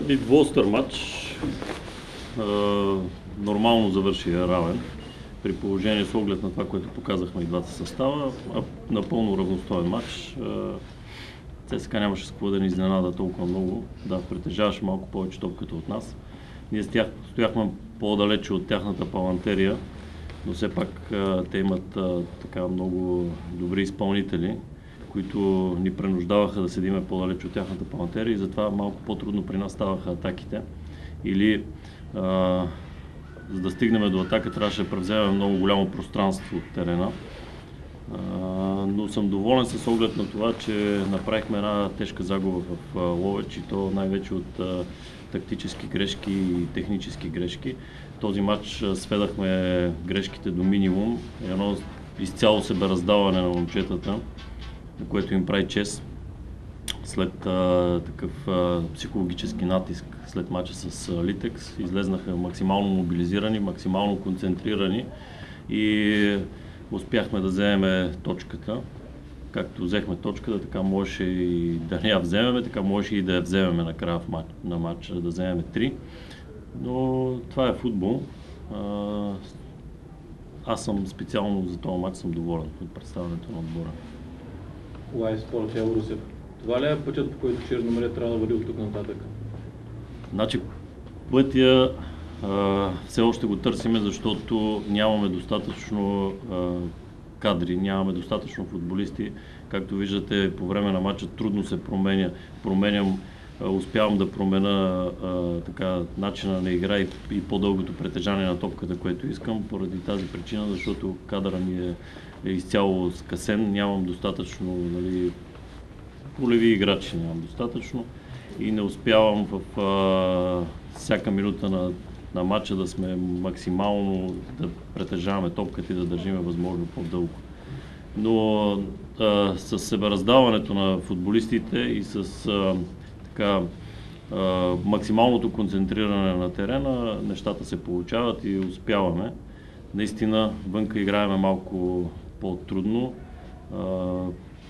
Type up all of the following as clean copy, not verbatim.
И двуостър матч нормално завърши равен, при положение с оглед на това, което показахме и двата състава, напълно равностоен матч. ЦСКА нямаше с какво да ни изненада толкова много, да, притежаваше малко повече топката от нас. Ние стояхме по-далече от тяхната палантерия, но все пак те имат така много добри изпълнители, които ни принуждаваха да седиме по-далеч от тяхната палантерия и затова малко по-трудно при нас ставаха атаките. Или за да стигнем до атака, трябваше да превземем много голямо пространство от терена. Но съм доволен с оглед на това, че направихме една тежка загуба в Ловеч и то най-вече от тактически грешки и технически грешки. Този матч сведахме грешките до минимум, едно изцяло себераздаване на момчетата, на което им прави чест. След такъв психологически натиск след матча с Литекс излезнаха максимално мобилизирани, максимално концентрирани и успяхме да вземем точката. Както взехме точката, така можеше и да не я вземем, така можеше и да я вземем накрая на матча, да вземем 3. Но това е футбол. Аз съм специално за този матч съм доволен от представянето на отбора. Лайв Спорт Русев. Това ли е пътят, по който Черноморие трябва да върви от тук нататък? Значи пътя все още го търсиме, защото нямаме достатъчно кадри, нямаме достатъчно футболисти. Както виждате, по време на матча трудно се успявам да променя начина на игра и по-дългото притежание на топката, което искам, поради тази причина, защото кадъра ми е изцяло скъсен, нямам достатъчно полеви играчи, нямам достатъчно и не успявам в всяка минута на матча да сме максимално да притежаваме топката и да държиме възможно по-дълго. Но с себераздаването на футболистите и с максималното концентриране на терена, нещата се получават и успяваме. Наистина вънка играеме малко по-трудно.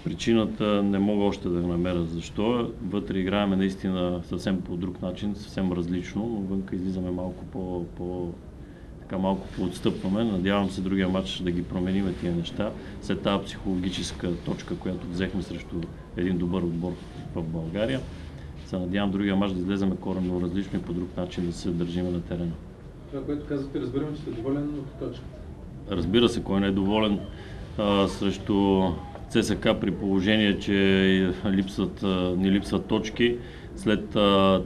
Причината не мога още да намеря защо. Вътре играеме наистина съвсем по друг начин, съвсем различно, но вънка излизаме малко малко поотстъпваме. Надявам се другия матч да ги променим тия неща. След тази психологическа точка, която взехме срещу един добър отбор в България, се надявам другия матч да излеземе коренно различно и по друг начин да се държиме на терена. Това, което казвате, разбирам, че сте доволен от точката. Разбира се, кой не е доволен срещу ЦСКА при положение, че ни липсват точки. След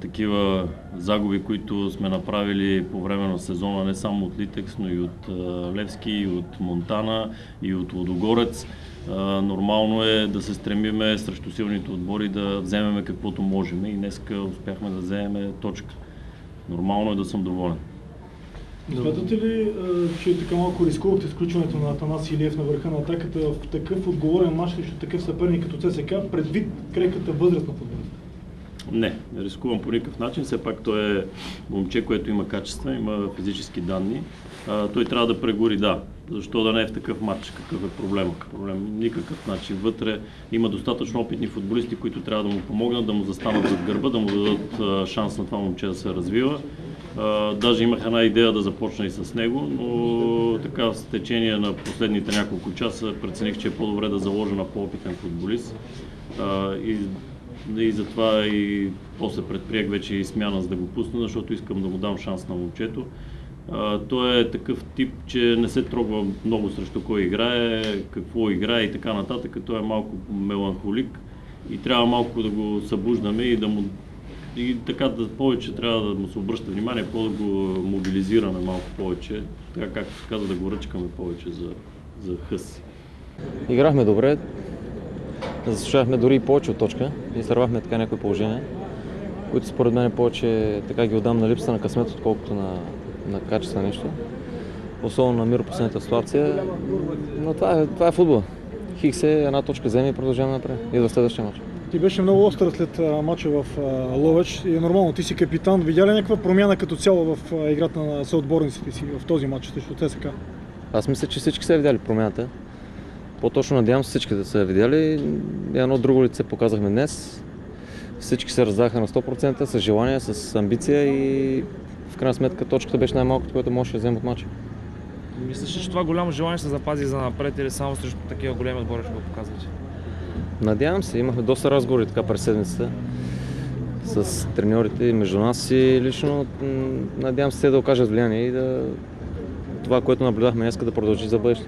такива загуби, които сме направили по време на сезона, не само от Литекс, но и от Левски, и от Монтана, и от Лудогорец. Нормално е да се стремиме срещу силните отбори да вземем каквото можем и днеска успяхме да вземем точка. Нормално е да съм доволен. Смятате ли, че така малко рискувахте изключването на Атанас Илиев на върха на атаката в такъв отговорен мач срещу такъв съперник като ЦСКА, предвид крехката възраст на футболиста? Не рискувам по никакъв начин. Все пак той е момче, което има качества, има физически данни. Той трябва да прегори, да. Защо да не е в такъв матч? Какъв е проблема? Никакъв начин. Вътре има достатъчно опитни футболисти, които трябва да му помогнат, да му застанат зад гърба, да му дадат шанс на това момче да се развива. Даже имах една идея да започна и с него, но така с течение на последните няколко часа прецених, че е по-добре да заложа на по-опитен футболист. И затова и после предприех вече и смяна, за да го пусна, защото искам да му дам шанс на момчето. Той е такъв тип, че не се трогва много срещу кой играе, какво играе и така нататък. Той е малко меланхолик и трябва малко да го събуждаме и така повече трябва да му се обръща внимание, да го мобилизираме малко повече, така както се казва, да го ръчкаме повече за хъс. Играхме добре, заслужавахме дори и повече от точка и изтървахме така някои положения, които според мен повече така ги отдам на липса на късмет, отколкото на качество нещо. Особено на Миро последната ситуация, но това е футбол. Хикс е една точка вземе и продължаваме напред. И до следващия мач. Ти беше много остър след мача в Ловеч и е нормално, ти си капитан. Видя ли някаква промяна като цяло в играта на съотборниците си в този мач срещу ЦСКА? Аз мисля, че всички са видяли промяната. По-точно надявам се всички да са видяли. Едно друго лице показахме днес. Всички се раздаха на 100%, с желание, с амбиция и в крайна сметка точката беше най-малкото, което можеше да вземе от мача. Мислиш ли, че това голямо желание ще се запази за напред или само срещу такива големи отбори ще го показвате? Надявам се, имахме доста разговори така през седмицата с треньорите между нас и лично надявам се те да окажат влияние и да това, което наблюдахме днес, да продължи за бъдеще.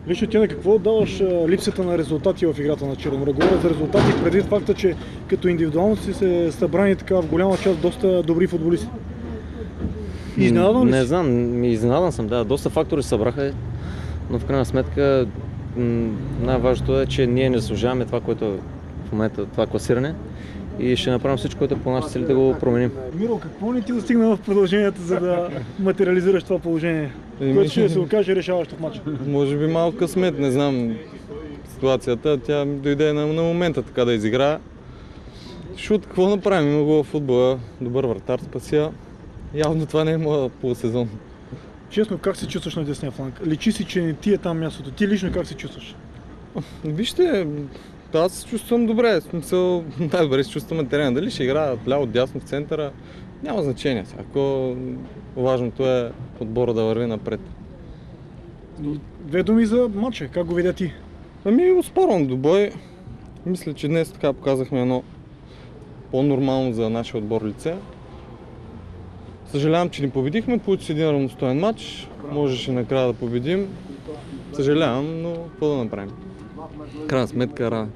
Лично ти на какво отдаваш липсата на резултати в играта на Черноморец? Говоря за резултати предвид факта, че като индивидуално си се събрани така в голяма част доста добри футболисти. Изненадан ли си? Не знам, изненадан съм, да. Доста фактори се събраха, но в крайна сметка най-важното е, че ние не заслужаваме това, което е в момента, това класиране и ще направим всичко, което е по нашите цели да го променим. Миро, какво не ти достигна в продължението, за да материализираш това положение, което ще се окаже решаващо в матча? Може би малко късмет, не знам ситуацията. Тя дойде на момента така да изигра. Шут, какво направим? Има го в футбола, добър вратар, спася. Явно това не е моя полусезон. Честно, как се чувстваш на десния фланг? Личи си, че не ти е там мястото. Ти лично как се чувстваш? Вижте, аз се чувствам добре. В смисъл, най-добре се чувствам на терена. Дали ще играя ляво, дясно, в центъра, няма значение. Ако важното е отбора да върви напред. Две думи за матча. Как го видя ти? Успорвам до бой. Мисля, че днес така показахме едно по-нормално за нашия отбор лице. Съжалявам, че не победихме, получи си един равностоен матч. Можеше накрая да победим. Съжалявам, но какво да направим? Крайна сметка,